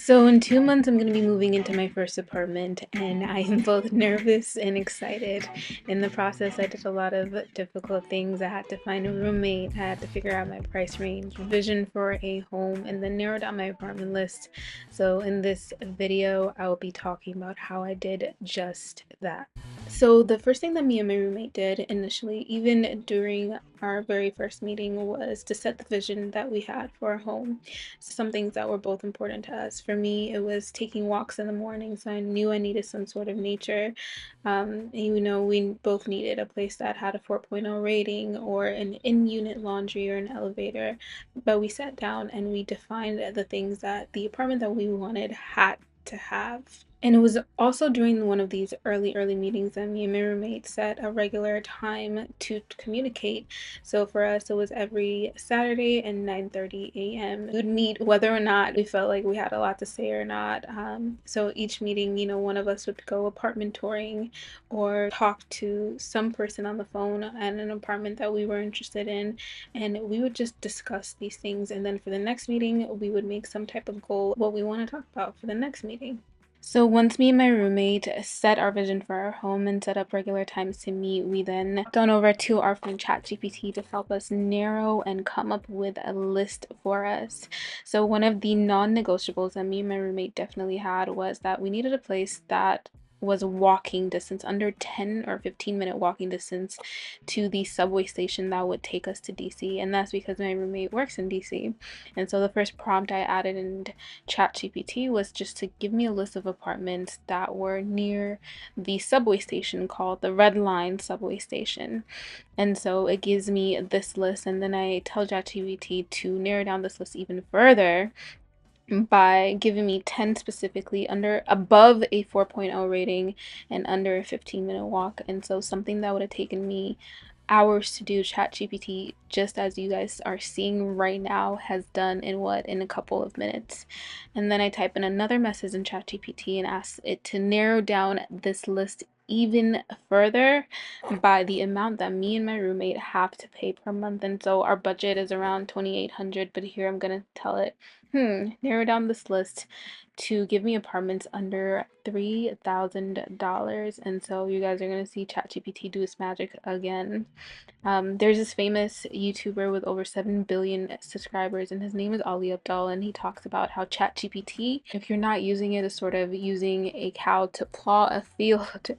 So in 2 months, I'm going to be moving into my first apartment, and I am both nervous and excited. In the process, I did a lot of difficult things. I had to find a roommate, I had to figure out my price range, vision for a home, and then narrow down my apartment list. So in this video, I will be talking about how I did just that. So the first thing that me and my roommate did initially, even during our very first meeting, was to set the vision that we had for our home. Some things that were both important to us. For me, it was taking walks in the morning, so I knew I needed some sort of nature. We both needed a place that had a 4.0 rating or an in-unit laundry or an elevator. But we sat down and we defined the things that the apartment that we wanted had to have. And it was also during one of these early meetings that me and my roommate set a regular time to communicate. So for us, it was every Saturday at 9:30 a.m. We would meet whether or not we felt like we had a lot to say or not. So each meeting, one of us would go apartment touring or talk to some person on the phone at an apartment that we were interested in. And we would just discuss these things. And then for the next meeting, we would make some type of goal, what we want to talk about for the next meeting. So once me and my roommate set our vision for our home and set up regular times to meet, we then gone over to our friend ChatGPT to help us narrow and come up with a list for us. So one of the non-negotiables that me and my roommate definitely had was that we needed a place that was walking distance, under 10 or 15-minute walking distance to the subway station that would take us to DC. And that's because my roommate works in DC. And so the first prompt I added in ChatGPT was just to give me a list of apartments that were near the subway station called the Red Line subway station. And so it gives me this list, and then I tell ChatGPT to narrow down this list even further by giving me 10 specifically above a 4.0 rating and under a 15-minute walk. And so something that would have taken me hours to do, ChatGPT, just as you guys are seeing right now, has done in a couple of minutes. And then I type in another message in ChatGPT and ask it to narrow down this list even further by the amount that me and my roommate have to pay per month. And so our budget is around 2,800, but here I'm gonna tell it, narrow down this list to give me apartments under $3,000. And so you guys are gonna see ChatGPT do its magic again. There's this famous YouTuber with over 7 billion subscribers, and his name is Ali Abdul, and he talks about how ChatGPT, if you're not using it as sort of using a cow to plow a field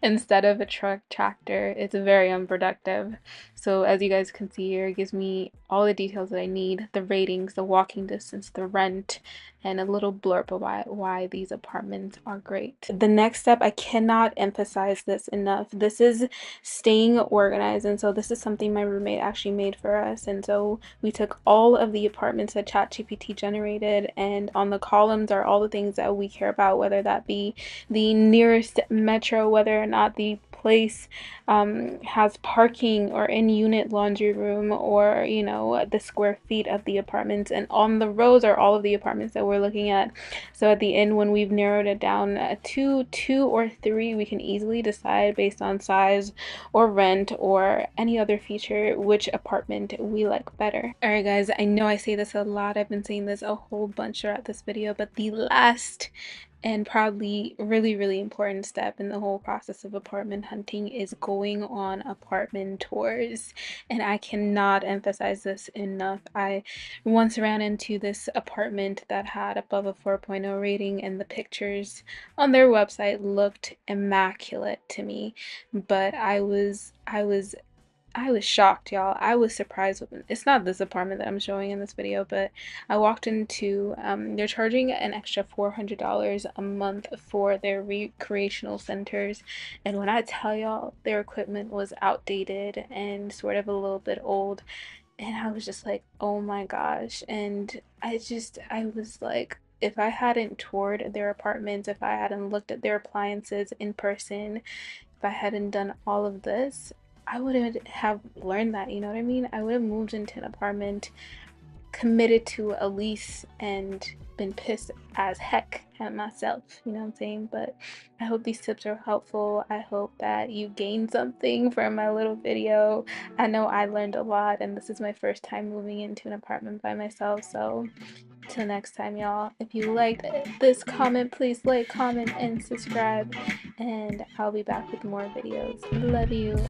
instead of a tractor, it's very unproductive. So as you guys can see here, it gives me all the details that I need, the ratings, the walking distance, the rent, and a little blurb about why these apartments are great. The next step, I cannot emphasize this enough. This is staying organized, and so this is something my roommate actually made for us. And so we took all of the apartments that ChatGPT generated, and on the columns are all the things that we care about, whether that be the nearest metro, whether or not the place has parking or in-unit laundry room, or the square feet of the apartments. And on the rows are all of the apartments that we're looking at. So at the end, when we've narrowed it down to two or three, we can easily decide based on size or rent or any other feature which apartment we like better. All right guys, I know I say this a lot, I've been saying this a whole bunch throughout this video, but the last and probably really important step in the whole process of apartment hunting is going on apartment tours. And I cannot emphasize this enough. I once ran into this apartment that had above a 4.0 rating, and the pictures on their website looked immaculate to me, but I was shocked, y'all. I was surprised with it. It's not this apartment that I'm showing in this video, but I walked into, they're charging an extra $400 a month for their recreational centers. And when I tell y'all, their equipment was outdated and sort of a little bit old. And I was just like, oh my gosh. And I was like, if I hadn't toured their apartments, if I hadn't looked at their appliances in person, if I hadn't done all of this, I wouldn't have learned that, you know what I mean? I would have moved into an apartment, committed to a lease, and been pissed as heck at myself, you know what I'm saying? But I hope these tips are helpful. I hope that you gained something from my little video. I know I learned a lot, and this is my first time moving into an apartment by myself, so Till next time, y'all. If you liked this comment, please like, comment, and subscribe. And I'll be back with more videos. Love you.